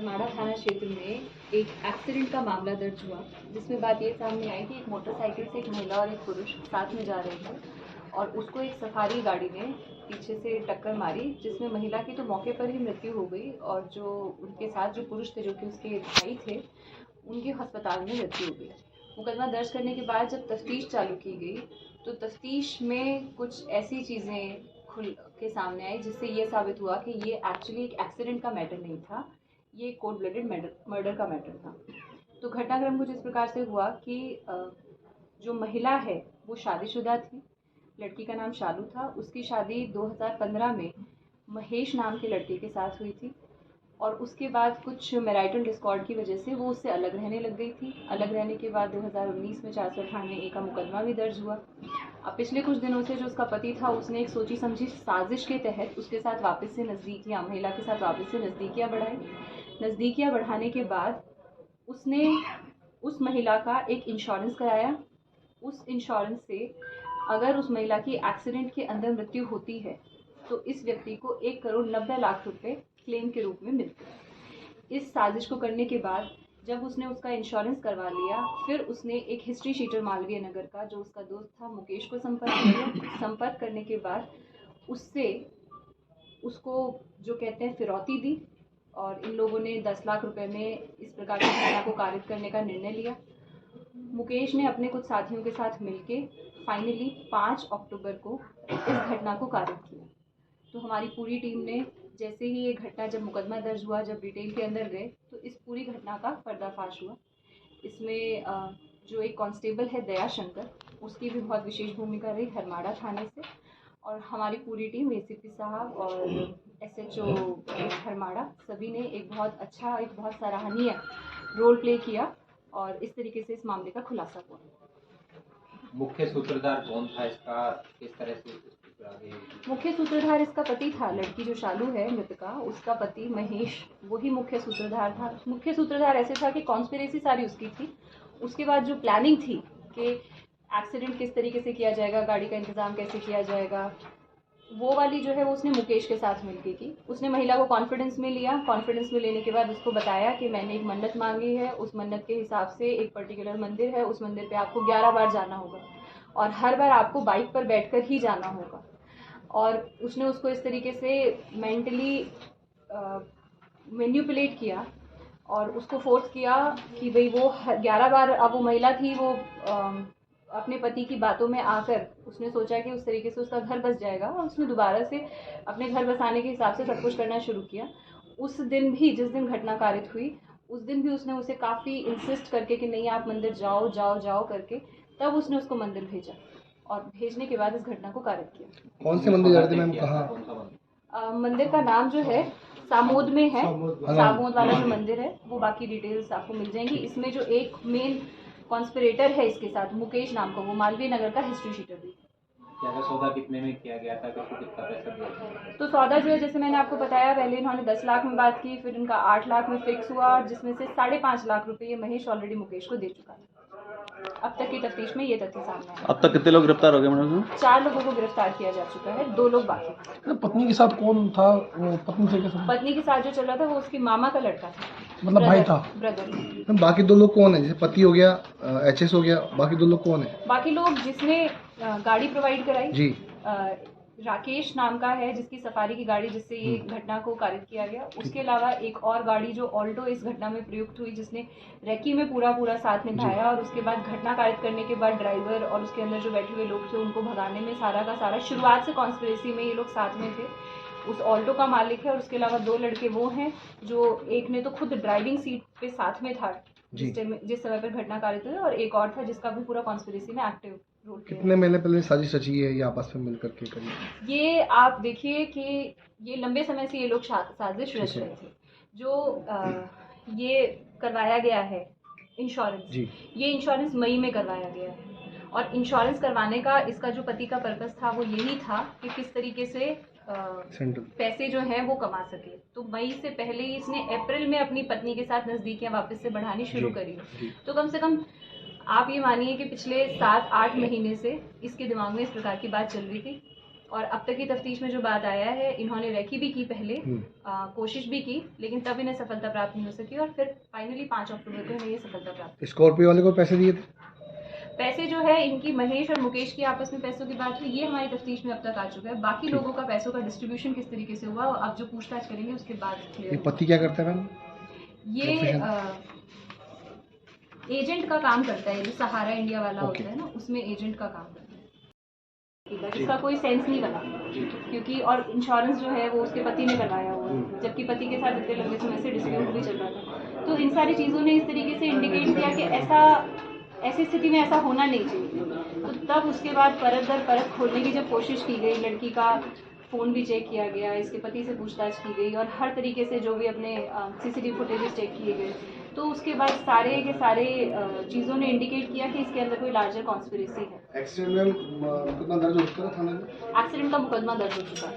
हरमाड़ा थाना क्षेत्र में एक एक्सीडेंट का मामला दर्ज हुआ, जिसमें बात ये सामने आई कि एक मोटरसाइकिल से एक महिला और एक पुरुष साथ में जा रहे थे और उसको एक सफारी गाड़ी ने पीछे से टक्कर मारी, जिसमें महिला की तो मौके पर ही मृत्यु हो गई और जो उनके साथ जो पुरुष थे, जो कि उसके भाई थे, उनकी अस्पताल में मृत्यु हो गई। मुकदमा दर्ज करने के बाद जब तफ्तीश चालू की गई तो तफ्तीश में कुछ ऐसी चीज़ें खुल के सामने आई जिससे ये साबित हुआ कि ये एक्चुअली एक एक्सीडेंट का मैटर नहीं था, ये कोल्ड ब्लडेड मर्डर का मैटर था। तो घटनाक्रम कुछ इस प्रकार से हुआ कि जो महिला है वो शादीशुदा थी, लड़की का नाम शालू था। उसकी शादी 2015 में महेश नाम के लड़के के साथ हुई थी और उसके बाद कुछ मैरिटल डिस्कॉर्ड की वजह से वो उससे अलग रहने लग गई थी। अलग रहने के बाद 2019 में 498A का मुकदमा भी दर्ज हुआ। अब पिछले कुछ दिनों से जो उसका पति था, उसने एक सोची समझी साजिश के तहत उसके साथ वापस से नज़दीकियाँ, महिला के साथ वापस से नज़दीकियाँ बढ़ाई। नज़दीकियाँ बढ़ाने के बाद उसने उस महिला का एक इंश्योरेंस कराया। उस इंश्योरेंस से अगर उस महिला की एक्सीडेंट के अंदर मृत्यु होती है तो इस व्यक्ति को 1,90,00,000 रुपए क्लेम के रूप में मिलते हैं। इस साजिश को करने के बाद जब उसने उसका इंश्योरेंस करवा लिया, फिर उसने एक हिस्ट्री शीटर मालवीय नगर का जो उसका दोस्त था मुकेश को संपर्क किया। संपर्क करने के बाद उससे उसको जो कहते हैं फिरौती दी और इन लोगों ने 10 लाख रुपए में इस प्रकार की घटना को कारित करने का निर्णय लिया। मुकेश ने अपने कुछ साथियों के साथ मिलके फाइनली 5 अक्टूबर को इस घटना को कारित किया। तो हमारी पूरी टीम ने जैसे ही ये घटना, जब मुकदमा दर्ज हुआ, जब डिटेल के अंदर गए तो इस पूरी घटना का पर्दाफाश हुआ। इसमें जो एक कांस्टेबल है दया शंकर, उसकी भी बहुत विशेष भूमिका रही हरमाड़ा थाने से, और हमारी पूरी टीम एसीपी साहब और एसएचओ हरमाड़ा सभी ने एक बहुत सराहनीय रोल प्ले किया और इस तरीके से इस मामले का खुलासा हुआ। मुख्य सूत्रधार कौन था इसका, किस तरह से मुख्य सूत्रधार इसका पति था, लड़की जो शालू है मृतका, उसका पति महेश, वही मुख्य सूत्रधार था। मुख्य सूत्रधार ऐसे था कि कॉन्स्पिरेसी सारी उसकी थी। उसके बाद जो प्लानिंग थी कि एक्सीडेंट किस तरीके से किया जाएगा, गाड़ी का इंतजाम कैसे किया जाएगा, वो वाली जो है वो उसने मुकेश के साथ मिलके की। उसने महिला को कॉन्फिडेंस में लिया। कॉन्फिडेंस में लेने के बाद उसको बताया कि मैंने एक मन्नत मांगी है, उस मन्नत के हिसाब से एक पर्टिकुलर मंदिर है, उस मंदिर पे आपको 11 बार जाना होगा और हर बार आपको बाइक पर बैठकर ही जाना होगा। और उसने उसको इस तरीके से मेंटली मैनिपुलेट किया और उसको फोर्स किया कि भाई वो 11 बार, अब वो महिला थी, वो अपने पति की बातों में आकर उसने सोचा कि उस तरीके से उसका घर बस जाएगा और उसने दोबारा से अपने घर बसाने के हिसाब से सब कुछ करना शुरू किया। उस दिन भी, जिस दिन घटना कारित हुई, उस दिन भी उसने उसे काफ़ी इंसिस्ट करके कि नहीं आप मंदिर जाओ जाओ जाओ करके, तब उसने उसको मंदिर भेजा और भेजने के बाद इस घटना को कारित किया। कौन से मंदिर जा रहे थे मैम, कहाँ? मंदिर का नाम जो है सामोद में है। सामोद वाला जो मंदिर है वो, बाकी डिटेल्स आपको मिल जाएंगी। इसमें जो एक मेन कॉन्स्पिरेटर है इसके साथ, मुकेश नाम का, वो मालवीय नगर का हिस्ट्री शीटर भी। क्या सौदा कितने में किया गया था, कितना पैसा दिया था? तो सौदा जो है, जैसे मैंने आपको बताया, पहले इन्होंने 10 लाख में बात की, फिर इनका 8 लाख में फिक्स हुआ और जिसमें से 5.5 लाख रुपए ये महेश ऑलरेडी मुकेश को दे चुका था। अब तक की तफ्तीश में ये तथ्य सामने आया। अब तक कितने लोग गिरफ्तार हो गए मैडम? 4 लोगों को गिरफ्तार किया जा चुका है, 2 लोग बाकी। पत्नी के साथ कौन था? वो पत्नी के साथ जो चल रहा था वो उसकी मामा का लड़का था, मतलब भाई था, ब्रदर। बाकी 2 लोग कौन है? जैसे पति हो गया, एचएस हो गया, बाकी 2 लोग कौन है? बाकी लोग जिसने गाड़ी प्रोवाइड कराई जी, राकेश नाम का है, जिसकी सफारी की गाड़ी, जिससे ये घटना को कारित किया गया। उसके अलावा एक और गाड़ी जो ऑल्टो इस घटना में प्रयुक्त हुई, जिसने रेकी में पूरा साथ निभाया और उसके बाद घटना कारित करने के बाद ड्राइवर और उसके अंदर जो बैठे हुए लोग थे उनको भगाने में सारा का सारा, शुरुआत से कॉन्स्पिरेसी में ये लोग साथ में थे। उस ऑल्टो का मालिक है और उसके अलावा 2 लड़के वो हैं जो, एक ने तो खुद ड्राइविंग सीट पे साथ में था जिस समय पर घटना कारित हुई, और एक और था जिसका भी पूरा कॉन्स्पिरेसी में एक्टिव रोल। कितने महीने पहले साजिश रची है ये आपस में मिलकर के करी? ये आप देखिए कि ये लंबे समय से ये लोग साजिश रच रहे थे। जो ये करवाया गया है इंश्योरेंस, ये इंश्योरेंस मई में करवाया गया है और इंश्योरेंस करवाने का इसका जो पति का पर्पस था वो यही था कि किस तरीके से पैसे जो हैं वो कमा सके। तो मई से पहले ही इसने अप्रैल में अपनी पत्नी के साथ नज़दीकियां वापस से बढ़ानी शुरू करी। तो कम से कम आप ये मानिए कि पिछले 7-8 महीने से इसके दिमाग में इस प्रकार की बात चल रही थी और अब तक की तफ्तीश में जो बात आया है, इन्होंने रेकी भी की पहले, कोशिश भी की, लेकिन तब इन्हें सफलता प्राप्त नहीं हो सकी और फिर फाइनली 5 अक्टूबर को इन्हें ये सफलता प्राप्त स्कॉर्पियो वाले को पैसे दिए थे? पैसे जो है इनकी महेश और मुकेश की आपस में पैसों की बात हुई, ये हमारी तफ्तीश में अब तक आ चुका है। बाकी लोगों का पैसों का डिस्ट्रीब्यूशन किस तरीके से हुआ, अब जो पूछताछ करेंगे उसके बाद ये क्लियर पति क्या करता है मैम? ये एजेंट का काम करता है, जो सहारा इंडिया वाला Okay. होता है ना, उसमें एजेंट का काम करता है, जिसका कोई सेंस नहीं बना, क्योंकि और इंश्योरेंस जो है वो उसके पति ने करवाया हुआ है, जबकि पति के साथ इतने लंबे समय से डिस्प्यूट भी चल रहा था। तो इन सारी चीज़ों ने इस तरीके से इंडिकेट किया कि ऐसी स्थिति में ऐसा होना नहीं चाहिए। तो तब उसके बाद परत दर परत खोलने की जब कोशिश की गई, लड़की का फ़ोन भी चेक किया गया, इसके पति से पूछताछ की गई और हर तरीके से जो भी अपने CCTV फुटेजेस चेक किए गए, तो उसके बाद सारे के सारे चीज़ों ने इंडिकेट किया कि इसके अंदर कोई लार्जर कॉन्स्पिरेसी है। एक्सीडेंट में कितना दर्ज हो चुका था थाने में? एक्सीडेंट का मुकदमा दर्ज हो चुका है।